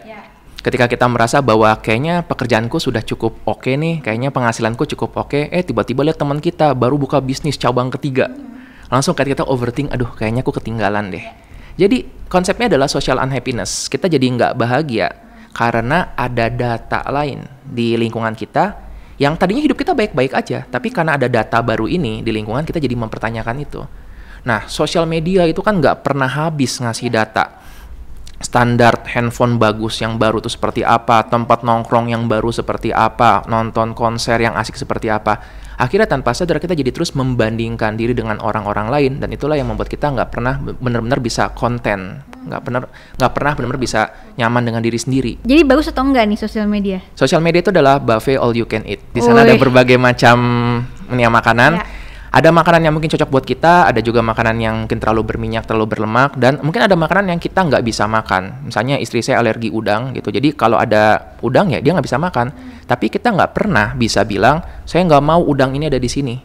Ketika kita merasa bahwa kayaknya pekerjaanku sudah cukup oke nih, kayaknya penghasilanku cukup oke, tiba-tiba lihat teman kita baru buka bisnis cabang ketiga. Langsung kita overthink, aduh kayaknya aku ketinggalan deh. Jadi konsepnya adalah social unhappiness. Kita jadi nggak bahagia karena ada data lain di lingkungan kita yang tadinya hidup kita baik-baik aja, tapi karena ada data baru ini di lingkungan kita jadi mempertanyakan itu. Nah, sosial media itu kan nggak pernah habis ngasih data. Standar handphone bagus yang baru itu seperti apa, tempat nongkrong yang baru seperti apa, nonton konser yang asik seperti apa. Akhirnya tanpa sadar kita jadi terus membandingkan diri dengan orang-orang lain, dan itulah yang membuat kita nggak pernah benar-benar bisa konten, nggak pernah benar-benar bisa nyaman dengan diri sendiri. Jadi bagus atau enggak nih sosial media? Sosial media itu adalah buffet all you can eat. Di sana ada berbagai macam makanan. Ya. Ada makanan yang mungkin cocok buat kita, ada juga makanan yang mungkin terlalu berminyak, terlalu berlemak, dan mungkin ada makanan yang kita nggak bisa makan. Misalnya istri saya alergi udang gitu, jadi kalau ada udang ya dia nggak bisa makan. Tapi kita nggak pernah bisa bilang, saya nggak mau udang ini ada di sini.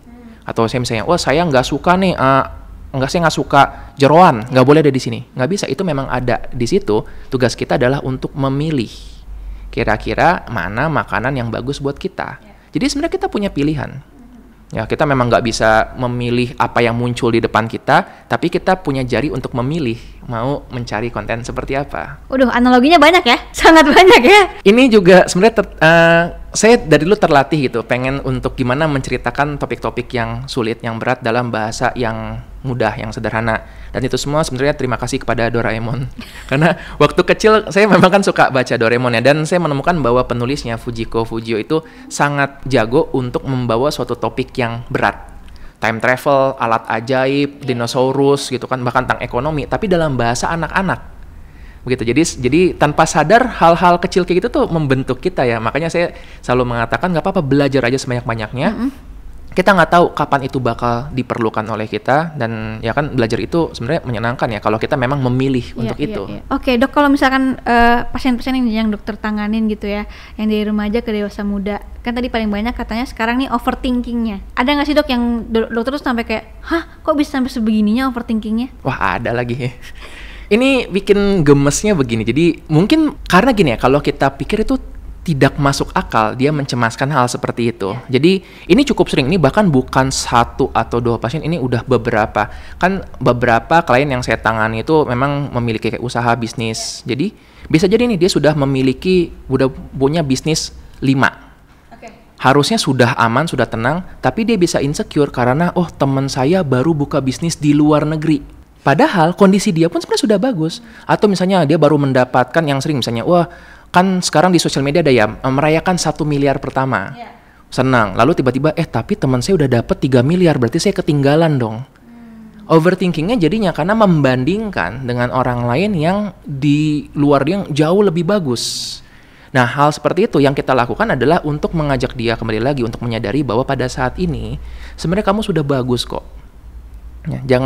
Atau saya misalnya, saya nggak suka nih, saya nggak suka jeroan, nggak boleh ada di sini. Nggak bisa, itu memang ada di situ. Tugas kita adalah untuk memilih kira-kira mana makanan yang bagus buat kita. Jadi sebenarnya kita punya pilihan. Ya, kita memang nggak bisa memilih apa yang muncul di depan kita, tapi kita punya jari untuk memilih mau mencari konten seperti apa. Waduh, analoginya banyak ya, sangat banyak ya. Ini juga sebenarnya saya dari dulu terlatih gitu, pengen untuk gimana menceritakan topik-topik yang sulit, yang berat dalam bahasa yang mudah, yang sederhana. Dan itu semua sebenarnya terima kasih kepada Doraemon. Karena waktu kecil saya memang kan suka baca Doraemon ya, dan saya menemukan bahwa penulisnya Fujiko Fujio itu sangat jago untuk membawa suatu topik yang berat. Time travel, alat ajaib, dinosaurus gitu kan, bahkan tentang ekonomi, tapi dalam bahasa anak-anak. Begitu. Jadi tanpa sadar hal-hal kecil kayak gitu tuh membentuk kita ya. Makanya saya selalu mengatakan nggak apa-apa, belajar aja sebanyak-banyaknya. Kita nggak tahu kapan itu bakal diperlukan oleh kita, dan ya kan belajar itu sebenarnya menyenangkan ya kalau kita memang memilih untuk itu. Oke, Dok, kalau misalkan pasien-pasien yang dokter tanganin gitu ya, yang dari remaja ke dewasa muda, kan tadi paling banyak katanya sekarang nih overthinkingnya. Ada nggak sih, Dok, yang dokter tuh sampai kayak, hah, kok bisa sampai sebegininya overthinkingnya? Wah, ada lagi. Ini bikin gemesnya begini. Jadi mungkin karena gini ya, kalau kita pikir itu tidak masuk akal, dia mencemaskan hal seperti itu. Jadi ini cukup sering, ini bahkan bukan 1 atau 2 pasien, ini udah beberapa. Kan beberapa klien yang saya tangani itu memang memiliki kayak usaha bisnis. Jadi bisa jadi nih dia sudah punya bisnis 5. Harusnya sudah aman, sudah tenang, tapi dia bisa insecure karena teman saya baru buka bisnis di luar negeri. Padahal kondisi dia pun sebenarnya sudah bagus. Atau misalnya dia baru mendapatkan yang sering, misalnya, wah kan sekarang di sosial media ada ya, merayakan 1 miliar pertama. Senang. Lalu tiba-tiba, tapi teman saya udah dapat 3 miliar, berarti saya ketinggalan dong. Overthinkingnya jadinya karena membandingkan dengan orang lain yang di luar dia yang jauh lebih bagus. Nah, hal seperti itu yang kita lakukan adalah untuk mengajak dia kembali lagi untuk menyadari bahwa pada saat ini sebenarnya kamu sudah bagus kok. Ya,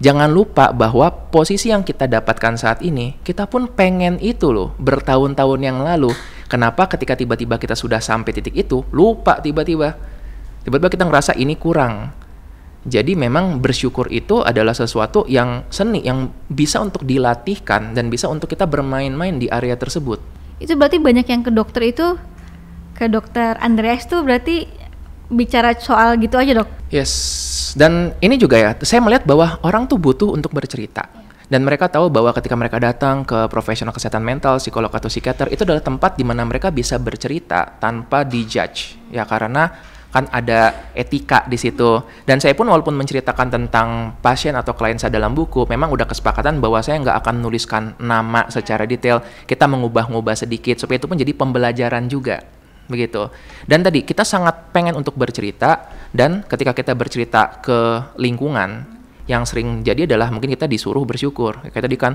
jangan lupa bahwa posisi yang kita dapatkan saat ini, kita pun pengen itu loh bertahun-tahun yang lalu. Kenapa ketika tiba-tiba kita sudah sampai titik itu, lupa tiba-tiba kita ngerasa ini kurang. Jadi memang bersyukur itu adalah sesuatu yang seni, yang bisa untuk dilatihkan dan bisa untuk kita bermain-main di area tersebut. Itu berarti banyak yang ke dokter Andreas tuh berarti bicara soal gitu aja, Dok? Yes, dan ini juga ya, saya melihat bahwa orang tuh butuh untuk bercerita. Dan mereka tahu bahwa ketika mereka datang ke profesional kesehatan mental, psikolog atau psikiater, itu adalah tempat di mana mereka bisa bercerita tanpa dijudge. Ya, karena kan ada etika di situ. Dan saya pun walaupun menceritakan tentang pasien atau klien saya dalam buku, memang udah kesepakatan bahwa saya nggak akan menuliskan nama secara detail. Kita mengubah-ubah sedikit, supaya itu pun jadi pembelajaran juga. Begitu. Dan tadi kita sangat pengen untuk bercerita, dan ketika kita bercerita ke lingkungan, yang sering jadi adalah mungkin kita disuruh bersyukur. Kayak tadi kan,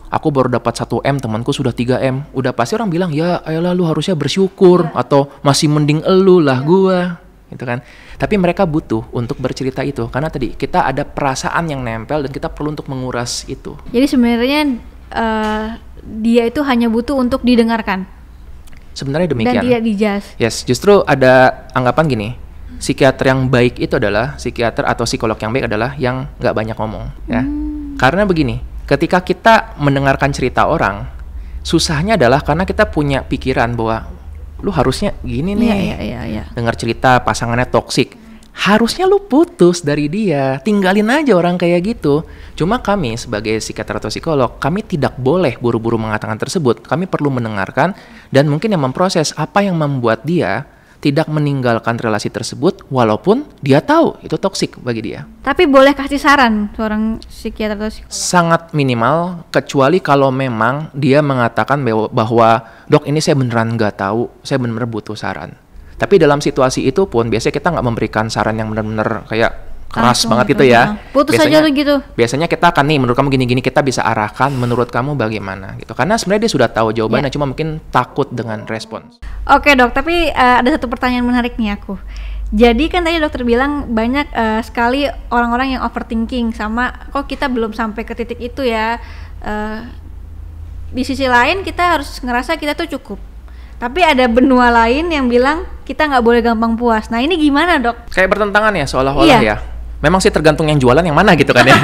aku baru dapat 1M, temanku sudah 3M. Udah pasti orang bilang, ya ayolah lu harusnya bersyukur, atau masih mending elu lah gua, gitu kan. Tapi mereka butuh untuk bercerita itu, karena tadi kita ada perasaan yang nempel dan kita perlu untuk menguras itu. Jadi sebenarnya dia itu hanya butuh untuk didengarkan. Sebenarnya demikian. Dan tidak dijudge. Yes, justru ada anggapan gini, psikiater yang baik itu adalah, psikiater atau psikolog yang baik adalah yang nggak banyak ngomong. Ya. Karena begini, ketika kita mendengarkan cerita orang, susahnya adalah karena kita punya pikiran bahwa, lu harusnya gini nih, dengar cerita pasangannya toksik. Harusnya lu putus dari dia, tinggalin aja orang kayak gitu. Cuma kami sebagai psikiater atau psikolog, kami tidak boleh buru-buru mengatakan tersebut. Kami perlu mendengarkan dan mungkin yang memproses apa yang membuat dia tidak meninggalkan relasi tersebut walaupun dia tahu itu toksik bagi dia. Tapi boleh kasih saran seorang psikiater atau psikolog? Sangat minimal, kecuali kalau memang dia mengatakan bahwa dok ini saya beneran nggak tahu, saya bener-bener butuh saran. Tapi dalam situasi itu pun biasanya kita nggak memberikan saran yang benar-benar kayak keras banget gitu ya. Putus biasanya, aja gitu. Biasanya kita akan nih, menurut kamu gini-gini, kita bisa arahkan menurut kamu bagaimana gitu. Karena sebenarnya dia sudah tahu jawabannya, cuma mungkin takut dengan respons. Oke dok, tapi ada satu pertanyaan menarik nih aku. Jadi kan tadi dokter bilang banyak sekali orang-orang yang overthinking, sama kok kita belum sampai ke titik itu ya. Di sisi lain kita harus ngerasa kita tuh cukup. Tapi ada benua lain yang bilang kita nggak boleh gampang puas. Nah ini gimana dok? Kayak bertentangan ya seolah-olah ya. Memang sih tergantung yang jualan yang mana gitu kan ya.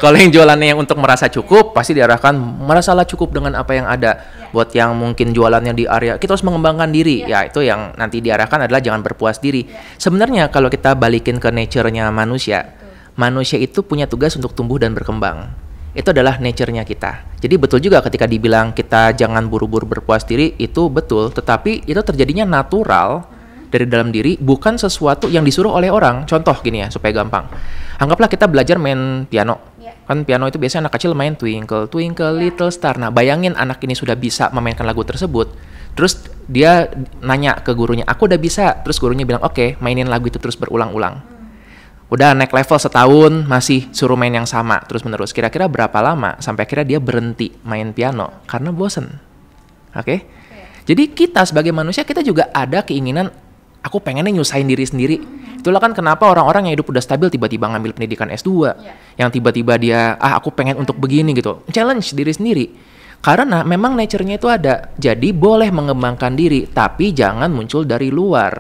Kalau yang jualannya yang untuk merasa cukup, pasti diarahkan merasalah cukup dengan apa yang ada. Buat yang mungkin jualannya di area kita harus mengembangkan diri, ya itu yang nanti diarahkan adalah jangan berpuas diri. Sebenarnya kalau kita balikin ke nature-nya manusia, manusia itu punya tugas untuk tumbuh dan berkembang. Itu adalah nature-nya kita. Jadi betul juga ketika dibilang kita jangan buru-buru berpuas diri, itu betul, tetapi itu terjadinya natural dari dalam diri, bukan sesuatu yang disuruh oleh orang. Contoh gini ya, supaya gampang. Anggaplah kita belajar main piano. Kan piano itu biasanya anak kecil main Twinkle Twinkle Little Star. Nah, bayangin anak ini sudah bisa memainkan lagu tersebut, terus dia nanya ke gurunya, aku udah bisa. Terus gurunya bilang, oke, mainin lagu itu terus berulang-ulang. Udah naik level setahun, masih suruh main yang sama terus-menerus. Kira-kira berapa lama sampai akhirnya dia berhenti main piano? Karena bosen. Oke? Jadi kita sebagai manusia, kita juga ada keinginan, aku pengennya nyusahin diri sendiri. Itulah kan kenapa orang-orang yang hidup udah stabil tiba-tiba ngambil pendidikan S2. Yang tiba-tiba dia, aku pengen untuk begini gitu. Challenge diri sendiri. Karena memang nature-nya itu ada. Jadi boleh mengembangkan diri, tapi jangan muncul dari luar.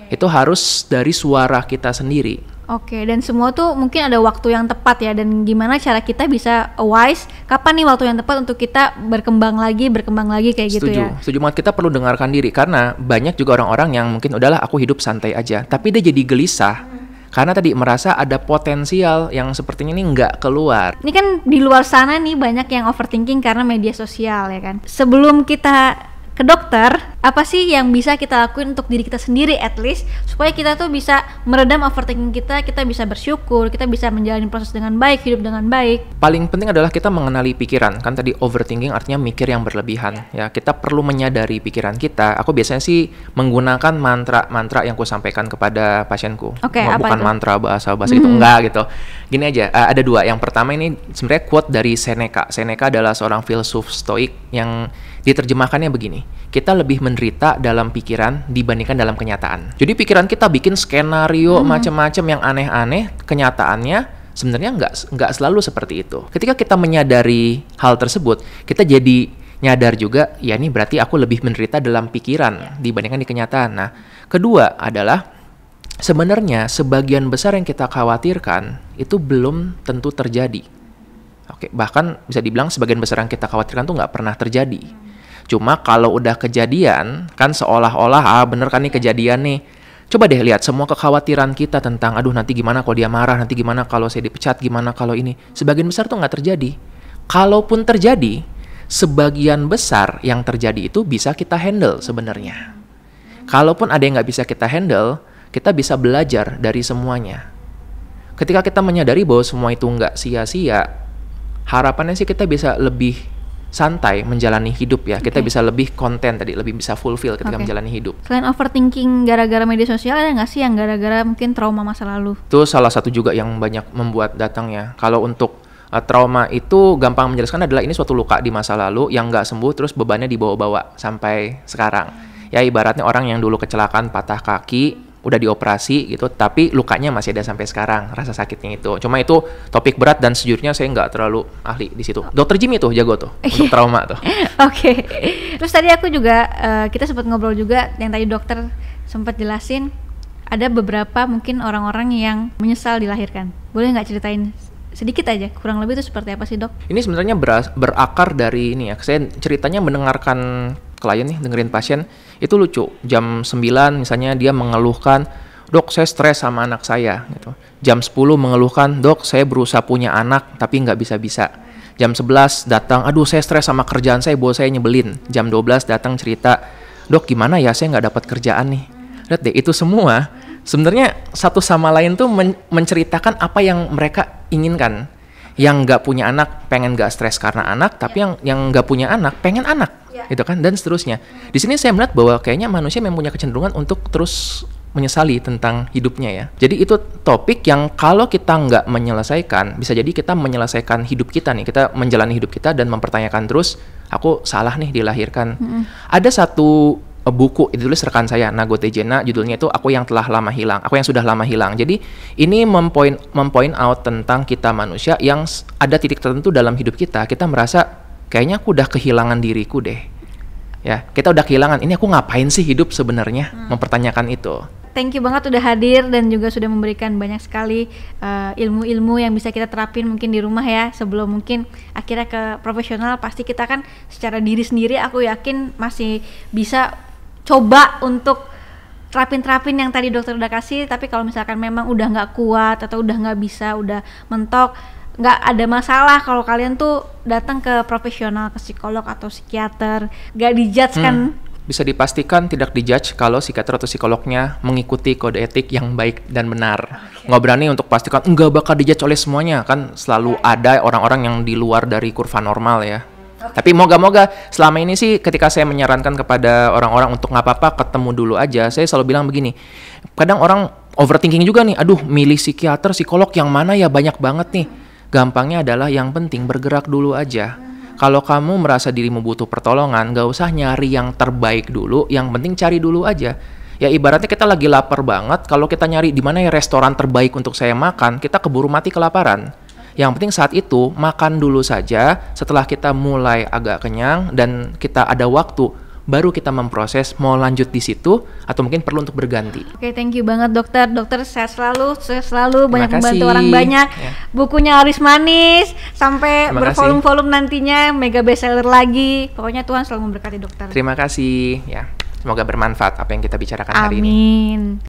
Itu harus dari suara kita sendiri. Oke, dan semua tuh mungkin ada waktu yang tepat ya, dan gimana cara kita bisa wise, kapan nih waktu yang tepat untuk kita berkembang lagi kayak gitu ya. Setuju banget, kita perlu dengarkan diri, karena banyak juga orang-orang yang mungkin udahlah aku hidup santai aja, tapi dia jadi gelisah, karena tadi merasa ada potensial yang sepertinya ini nggak keluar. Ini kan di luar sana nih banyak yang overthinking karena media sosial ya kan. Sebelum kita ke dokter, apa sih yang bisa kita lakuin untuk diri kita sendiri at least, supaya kita tuh bisa meredam overthinking kita bisa bersyukur, kita bisa menjalani proses dengan baik, hidup dengan baik. Paling penting adalah kita mengenali pikiran. Kan tadi overthinking artinya mikir yang berlebihan. Ya, kita perlu menyadari pikiran kita. Aku biasanya sih menggunakan mantra-mantra yang aku sampaikan kepada pasienku. Bukan mantra bahasa itu, enggak gitu. Gini aja, ada dua. Yang pertama ini sebenarnya quote dari Seneca. Seneca adalah seorang filsuf stoik yang diterjemahkannya begini, kita lebih menderita dalam pikiran dibandingkan dalam kenyataan. Jadi pikiran kita bikin skenario macam-macam yang aneh-aneh, kenyataannya sebenarnya nggak selalu seperti itu. Ketika kita menyadari hal tersebut, kita jadi nyadar juga, ya ini berarti aku lebih menderita dalam pikiran dibandingkan di kenyataan. Nah, kedua adalah sebenarnya sebagian besar yang kita khawatirkan itu belum tentu terjadi. Oke, bahkan bisa dibilang sebagian besar yang kita khawatirkan tuh nggak pernah terjadi. Cuma kalau udah kejadian, kan seolah-olah bener kan nih kejadian nih. Coba deh lihat semua kekhawatiran kita tentang, aduh nanti gimana kalau dia marah, nanti gimana kalau saya dipecat, gimana kalau ini. Sebagian besar tuh nggak terjadi. Kalaupun terjadi, sebagian besar yang terjadi itu bisa kita handle sebenarnya. Kalaupun ada yang nggak bisa kita handle, kita bisa belajar dari semuanya. Ketika kita menyadari bahwa semua itu nggak sia-sia, harapannya sih kita bisa lebih santai menjalani hidup ya. Kita bisa lebih konten tadi, lebih bisa fulfill ketika menjalani hidup. Selain overthinking gara-gara media sosial, ada nggak sih yang gara-gara mungkin trauma masa lalu? Itu salah satu juga yang banyak membuat datang ya. Kalau untuk trauma itu gampang menjelaskan adalah ini suatu luka di masa lalu yang nggak sembuh, terus bebannya dibawa-bawa sampai sekarang. Ya ibaratnya orang yang dulu kecelakaan patah kaki, udah dioperasi gitu, tapi lukanya masih ada sampai sekarang, rasa sakitnya itu. Cuma itu topik berat dan sejujurnya saya nggak terlalu ahli di situ. Dokter Jimmy tuh jago tuh untuk trauma tuh. Oke. Terus tadi aku juga kita sempat ngobrol juga yang tadi dokter sempat jelasin ada beberapa mungkin orang-orang yang menyesal dilahirkan. Boleh nggak ceritain sedikit aja, kurang lebih itu seperti apa sih dok? Ini sebenarnya berakar dari ini ya. Saya ceritanya mendengarkan klien nih, dengerin pasien, itu lucu. Jam 9 misalnya dia mengeluhkan, dok saya stres sama anak saya gitu. Jam 10 mengeluhkan, dok saya berusaha punya anak tapi nggak bisa-bisa. Jam 11 datang, aduh saya stres sama kerjaan saya, bos saya nyebelin. Jam 12 datang cerita, dok gimana ya saya nggak dapat kerjaan nih. Lihat deh, itu semua sebenarnya satu sama lain tuh menceritakan apa yang mereka inginkan. Yang nggak punya anak pengen nggak stres karena anak, tapi yang nggak punya anak pengen anak. Gitu kan, dan seterusnya. Di sini saya melihat bahwa kayaknya manusia memang punya kecenderungan untuk terus menyesali tentang hidupnya ya. Jadi itu topik yang kalau kita nggak menyelesaikan, bisa jadi kita menyelesaikan hidup kita nih, kita menjalani hidup kita dan mempertanyakan terus, aku salah nih dilahirkan. Ada satu buku itu tulis rekan saya, Nagote Jena, judulnya itu Aku yang sudah lama hilang. Jadi ini mempoint out tentang kita manusia yang ada titik tertentu dalam hidup kita merasa kayaknya aku udah kehilangan diriku deh. Ya, kita udah kehilangan. Ini aku ngapain sih hidup sebenarnya? Mempertanyakan itu. Thank you banget udah hadir dan juga sudah memberikan banyak sekali ilmu-ilmu yang bisa kita terapin mungkin di rumah ya. Sebelum mungkin akhirnya ke profesional, pasti kita kan secara diri sendiri aku yakin masih bisa coba untuk terapin yang tadi dokter udah kasih. Tapi kalau misalkan memang udah nggak kuat atau udah nggak bisa, udah mentok, nggak ada masalah kalau kalian tuh datang ke profesional, ke psikolog atau psikiater, nggak dijudge kan bisa dipastikan tidak dijudge kalau psikiater atau psikolognya mengikuti kode etik yang baik dan benar. Nggak berani untuk pastikan nggak bakal dijudge oleh semuanya, kan selalu ada orang-orang yang di luar dari kurva normal ya. Tapi moga-moga selama ini sih ketika saya menyarankan kepada orang-orang untuk nggak apa-apa ketemu dulu aja, saya selalu bilang begini, kadang orang overthinking juga nih, aduh milih psikiater, psikolog yang mana ya, banyak banget nih. Gampangnya adalah yang penting bergerak dulu aja. Kalau kamu merasa dirimu butuh pertolongan, gak usah nyari yang terbaik dulu, yang penting cari dulu aja. Ya ibaratnya kita lagi lapar banget, kalau kita nyari di mana ya restoran terbaik untuk saya makan, kita keburu mati kelaparan. Yang penting saat itu makan dulu saja, setelah kita mulai agak kenyang dan kita ada waktu, baru kita memproses mau lanjut di situ atau mungkin perlu untuk berganti. Oke, thank you banget dokter. Dokter sehat selalu banyak Terima membantu kasih. orang banyak. Ya. Bukunya Aris Manis sampai Terima bervolume-volume nantinya mega bestseller lagi. Pokoknya Tuhan selalu memberkati dokter. Terima kasih ya. Semoga bermanfaat apa yang kita bicarakan hari ini. Amin.